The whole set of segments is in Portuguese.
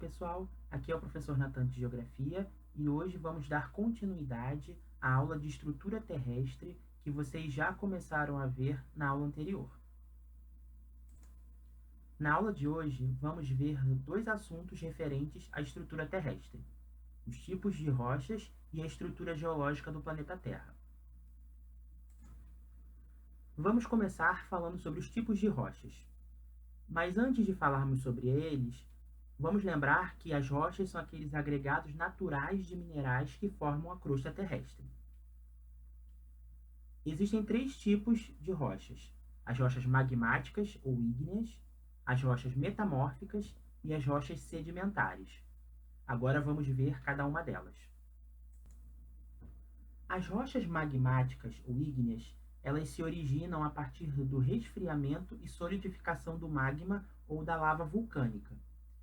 pessoal, aqui é o professor Natan de Geografia e hoje vamos dar continuidade à aula de estrutura terrestre que vocês já começaram a ver na aula anterior. Na aula de hoje, vamos ver dois assuntos referentes à estrutura terrestre: os tipos de rochas e a estrutura geológica do planeta Terra. Vamos começar falando sobre os tipos de rochas. Mas antes de falarmos sobre eles, vamos lembrar que as rochas são aqueles agregados naturais de minerais que formam a crosta terrestre. Existem três tipos de rochas: as rochas magmáticas ou ígneas, as rochas metamórficas e as rochas sedimentares. Agora vamos ver cada uma delas. As rochas magmáticas ou ígneas, elas se originam a partir do resfriamento e solidificação do magma ou da lava vulcânica.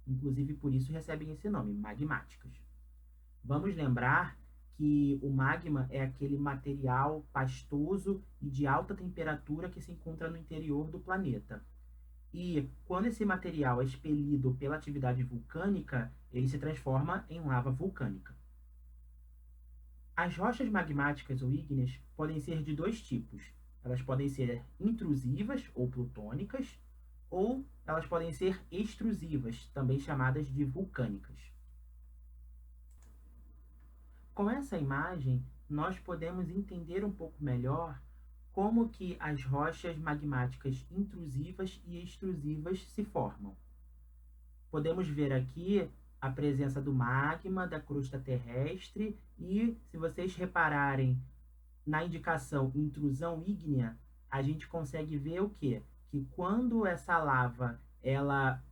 Inclusive, por isso recebem esse nome, magmáticas. Vamos lembrar que o magma é aquele material pastoso e de alta temperatura que se encontra no interior do planeta. E quando esse material é expelido pela atividade vulcânica, ele se transforma em lava vulcânica. As rochas magmáticas ou ígneas podem ser de dois tipos. Elas podem ser intrusivas ou plutônicas, ou elas podem ser extrusivas, também chamadas de vulcânicas. Com essa imagem, nós podemos entender um pouco melhor como que as rochas magmáticas intrusivas e extrusivas se formam. Podemos ver aqui a presença do magma, da crosta terrestre, e se vocês repararem na indicação intrusão ígnea, a gente consegue ver o quê? Que quando essa lava ela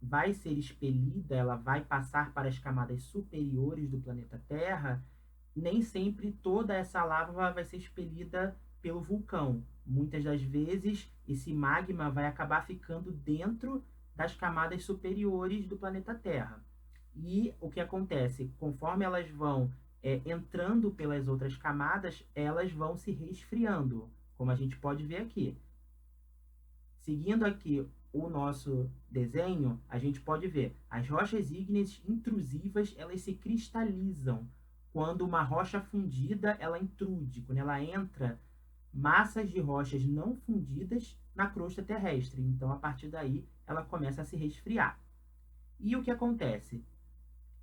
vai ser expelida, ela vai passar para as camadas superiores do planeta Terra, nem sempre toda essa lava vai ser expelida pelo vulcão. Muitas das vezes, esse magma vai acabar ficando dentro das camadas superiores do planeta Terra. E o que acontece? Conforme elas vão entrando pelas outras camadas, elas vão se resfriando, como a gente pode ver aqui. Seguindo aqui o nosso desenho, a gente pode ver as rochas ígneas intrusivas, elas se cristalizam. Quando uma rocha fundida, ela intrude, quando ela entra massas de rochas não fundidas na crosta terrestre. Então, a partir daí, ela começa a se resfriar. E o que acontece?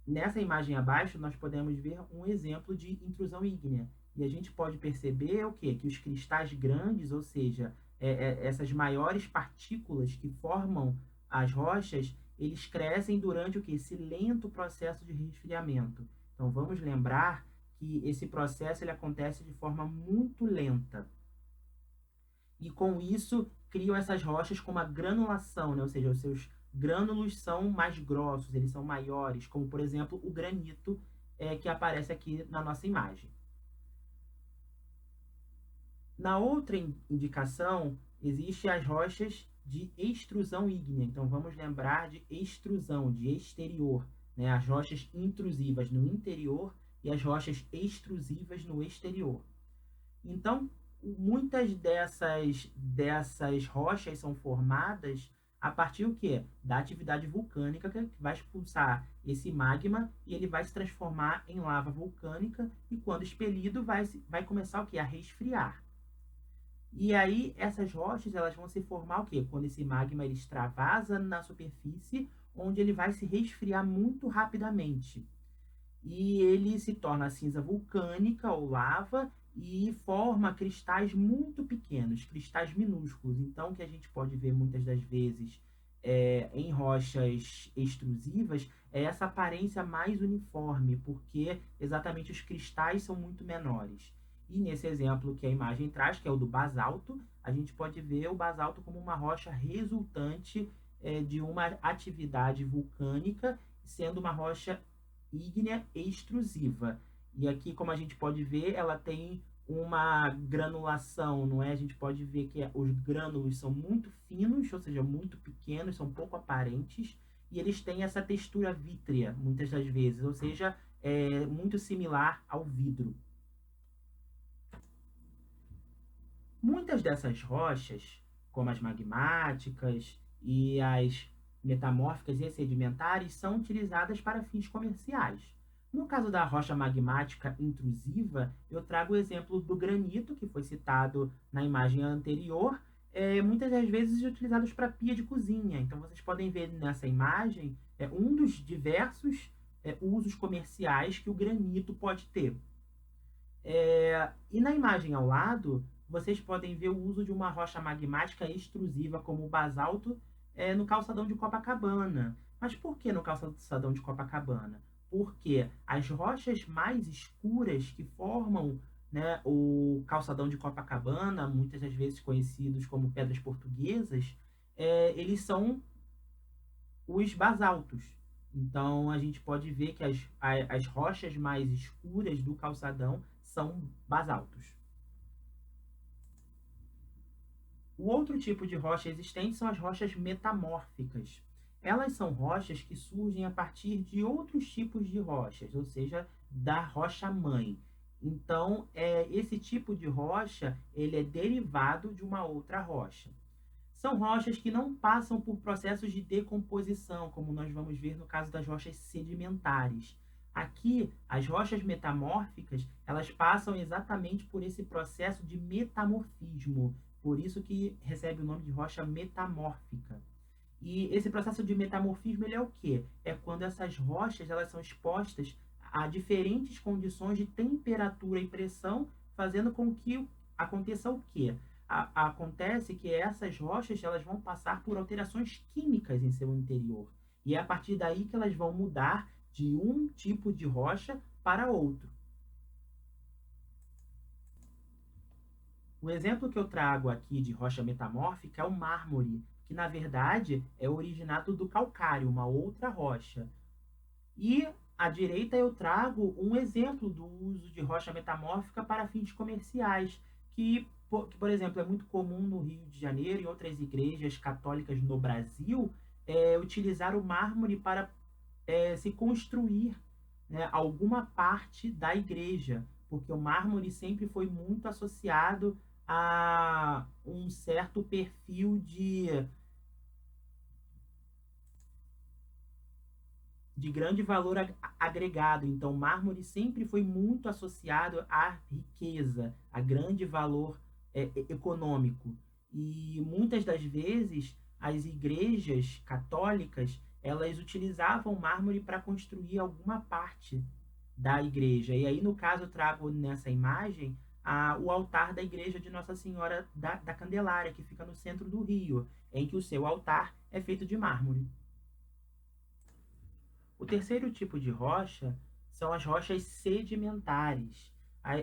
Nessa imagem abaixo, nós podemos ver um exemplo de intrusão ígnea. E a gente pode perceber o quê? Que os cristais grandes, ou seja, essas maiores partículas que formam as rochas, eles crescem durante o quê? Esse lento processo de resfriamento. Então, vamos lembrar que esse processo ele acontece de forma muito lenta. E com isso, criam essas rochas com uma granulação, né? Ou seja, os seus grânulos são mais grossos, eles são maiores, como, por exemplo, o granito que aparece aqui na nossa imagem. Na outra indicação, existem as rochas de extrusão ígnea. Então, vamos lembrar de extrusão, de exterior, né? As rochas intrusivas no interior e as rochas extrusivas no exterior. Então, muitas dessas rochas são formadas a partir do quê? Da atividade vulcânica que vai expulsar esse magma e ele vai se transformar em lava vulcânica e quando expelido vai começar o quê? A resfriar. E aí essas rochas elas vão se formar o quê? Quando esse magma ele extravasa na superfície, onde ele vai se resfriar muito rapidamente. E ele se torna cinza vulcânica ou lava e forma cristais muito pequenos, cristais minúsculos. Então, o que a gente pode ver muitas das vezes em rochas extrusivas é essa aparência mais uniforme, porque exatamente os cristais são muito menores. E nesse exemplo que a imagem traz, que é o do basalto, a gente pode ver o basalto como uma rocha resultante de uma atividade vulcânica, sendo uma rocha ígnea extrusiva. E aqui, como a gente pode ver, ela tem uma granulação, não é? A gente pode ver que os grânulos são muito finos, ou seja, muito pequenos, são pouco aparentes, e eles têm essa textura vítrea, muitas das vezes, ou seja, é muito similar ao vidro. Muitas dessas rochas, como as magmáticas e as metamórficas e sedimentares são utilizadas para fins comerciais. No caso da rocha magmática intrusiva, eu trago o exemplo do granito, que foi citado na imagem anterior, muitas das vezes utilizados para pia de cozinha. Então, vocês podem ver nessa imagem um dos diversos usos comerciais que o granito pode ter. E na imagem ao lado, vocês podem ver o uso de uma rocha magmática extrusiva como o basalto no calçadão de Copacabana. Mas por que no calçadão de Copacabana? Porque as rochas mais escuras que formam, né, o calçadão de Copacabana, muitas das vezes conhecidos como pedras portuguesas, eles são os basaltos. Então a gente pode ver que as rochas mais escuras do calçadão são basaltos. O outro tipo de rocha existente são as rochas metamórficas. Elas são rochas que surgem a partir de outros tipos de rochas, ou seja, da rocha-mãe. Então, esse tipo de rocha ele é derivado de uma outra rocha. São rochas que não passam por processos de decomposição, como nós vamos ver no caso das rochas sedimentares. Aqui, as rochas metamórficas, elas passam exatamente por esse processo de metamorfismo, por isso que recebe o nome de rocha metamórfica. E esse processo de metamorfismo ele é o quê? É quando essas rochas elas são expostas a diferentes condições de temperatura e pressão, fazendo com que aconteça o quê? Acontece que essas rochas elas vão passar por alterações químicas em seu interior. E é a partir daí que elas vão mudar de um tipo de rocha para outro. O exemplo que eu trago aqui de rocha metamórfica é o mármore, que na verdade é originado do calcário, uma outra rocha. E à direita eu trago um exemplo do uso de rocha metamórfica para fins comerciais, por exemplo, é muito comum no Rio de Janeiro e outras igrejas católicas no Brasil utilizar o mármore para se construir, né, alguma parte da igreja, porque o mármore sempre foi muito associado a um certo perfil de grande valor agregado. Então, o mármore sempre foi muito associado à riqueza, a grande valor econômico. E muitas das vezes as igrejas católicas elas utilizavam mármore para construir alguma parte da igreja. E aí, no caso, eu trago nessa imagem o altar da igreja de Nossa Senhora da Candelária, que fica no centro do Rio, em que o seu altar é feito de mármore. O terceiro tipo de rocha são as rochas sedimentares.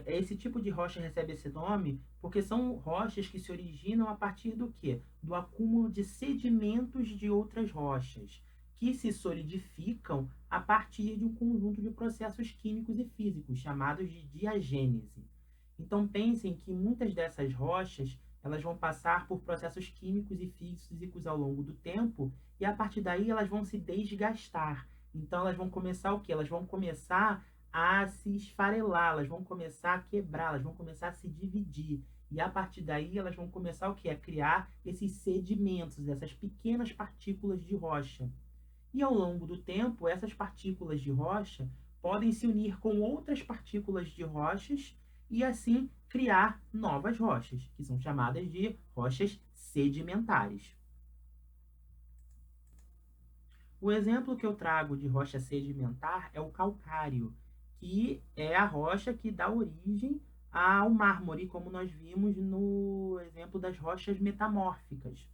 Esse tipo de rocha recebe esse nome porque são rochas que se originam a partir do quê? Do acúmulo de sedimentos de outras rochas, que se solidificam a partir de um conjunto de processos químicos e físicos, chamados de diagênese. Então pensem que muitas dessas rochas elas vão passar por processos químicos e físicos ao longo do tempo, e a partir daí elas vão se desgastar. Então elas vão começar o quê? Elas vão começar a se esfarelar, elas vão começar a quebrar, elas vão começar a se dividir. E a partir daí elas vão começar o quê? A criar esses sedimentos, essas pequenas partículas de rocha. E ao longo do tempo, essas partículas de rocha podem se unir com outras partículas de rochas e assim criar novas rochas, que são chamadas de rochas sedimentares. O exemplo que eu trago de rocha sedimentar é o calcário, que é a rocha que dá origem ao mármore, como nós vimos no exemplo das rochas metamórficas.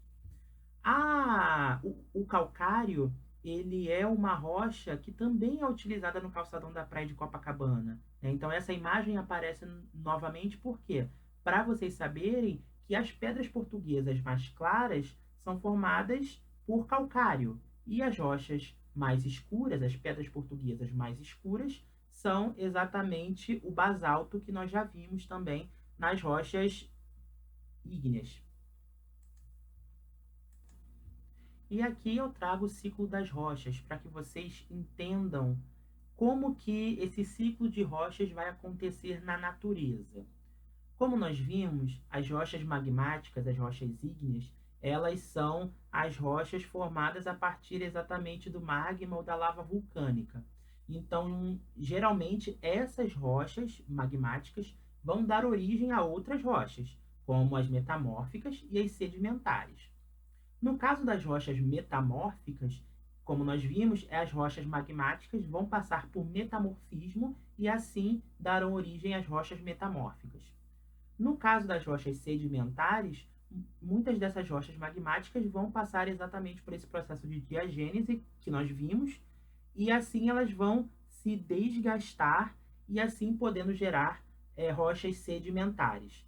O calcário, ele é uma rocha que também é utilizada no calçadão da praia de Copacabana, né? Então essa imagem aparece novamente por quê? Para vocês saberem que as pedras portuguesas mais claras são formadas por calcário e as rochas mais escuras, as pedras portuguesas mais escuras, são exatamente o basalto que nós já vimos também nas rochas ígneas. E aqui eu trago o ciclo das rochas, para que vocês entendam como que esse ciclo de rochas vai acontecer na natureza. Como nós vimos, as rochas magmáticas, as rochas ígneas, elas são as rochas formadas a partir exatamente do magma ou da lava vulcânica. Então, geralmente, essas rochas magmáticas vão dar origem a outras rochas, como as metamórficas e as sedimentares. No caso das rochas metamórficas, como nós vimos, as rochas magmáticas vão passar por metamorfismo e assim darão origem às rochas metamórficas. No caso das rochas sedimentares, muitas dessas rochas magmáticas vão passar exatamente por esse processo de diagênese que nós vimos, e assim elas vão se desgastar e assim podendo gerar rochas sedimentares.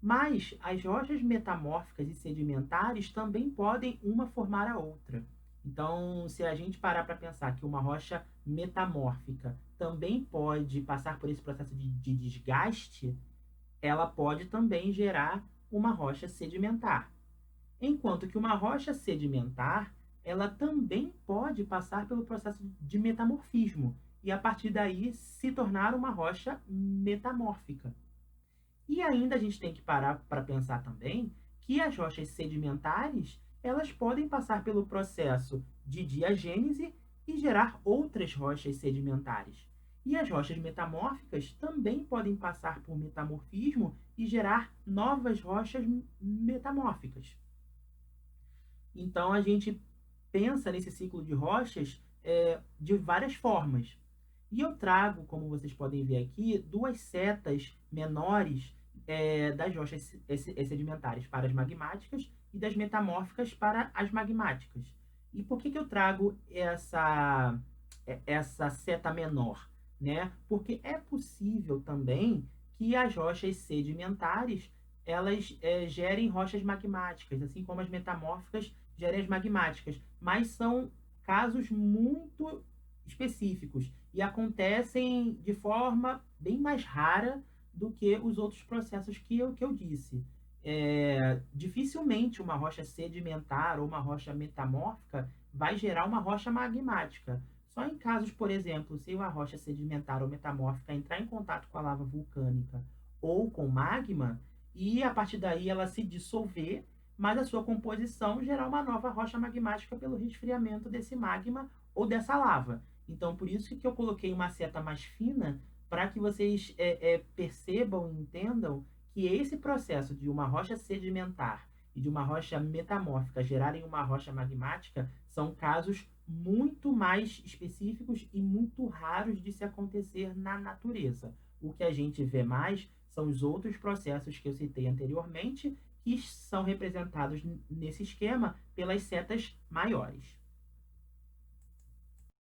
Mas as rochas metamórficas e sedimentares também podem uma formar a outra. Então, se a gente parar para pensar que uma rocha metamórfica também pode passar por esse processo de desgaste, ela pode também gerar uma rocha sedimentar. Enquanto que uma rocha sedimentar, ela também pode passar pelo processo de metamorfismo e a partir daí se tornar uma rocha metamórfica. E ainda a gente tem que parar para pensar também que as rochas sedimentares, elas podem passar pelo processo de diagênese e gerar outras rochas sedimentares. E as rochas metamórficas também podem passar por metamorfismo e gerar novas rochas metamórficas. Então a gente pensa nesse ciclo de rochas de várias formas. E eu trago, como vocês podem ver aqui, duas setas menores das rochas sedimentares para as magmáticas e das metamórficas para as magmáticas. E por que eu trago essa seta menor? Né? Porque é possível também que as rochas sedimentares elas gerem rochas magmáticas, assim como as metamórficas gerem as magmáticas, mas são casos muito específicos e acontecem de forma bem mais rara do que os outros processos que eu disse. Dificilmente uma rocha sedimentar ou uma rocha metamórfica vai gerar uma rocha magmática. Só em casos, por exemplo, se uma rocha sedimentar ou metamórfica entrar em contato com a lava vulcânica ou com magma, e a partir daí ela se dissolver, mas a sua composição gerar uma nova rocha magmática pelo resfriamento desse magma ou dessa lava. Então, por isso que eu coloquei uma seta mais fina, para que vocês percebam e entendam que esse processo de uma rocha sedimentar e de uma rocha metamórfica gerarem uma rocha magmática são casos muito mais específicos e muito raros de se acontecer na natureza. O que a gente vê mais são os outros processos que eu citei anteriormente, que são representados nesse esquema pelas setas maiores.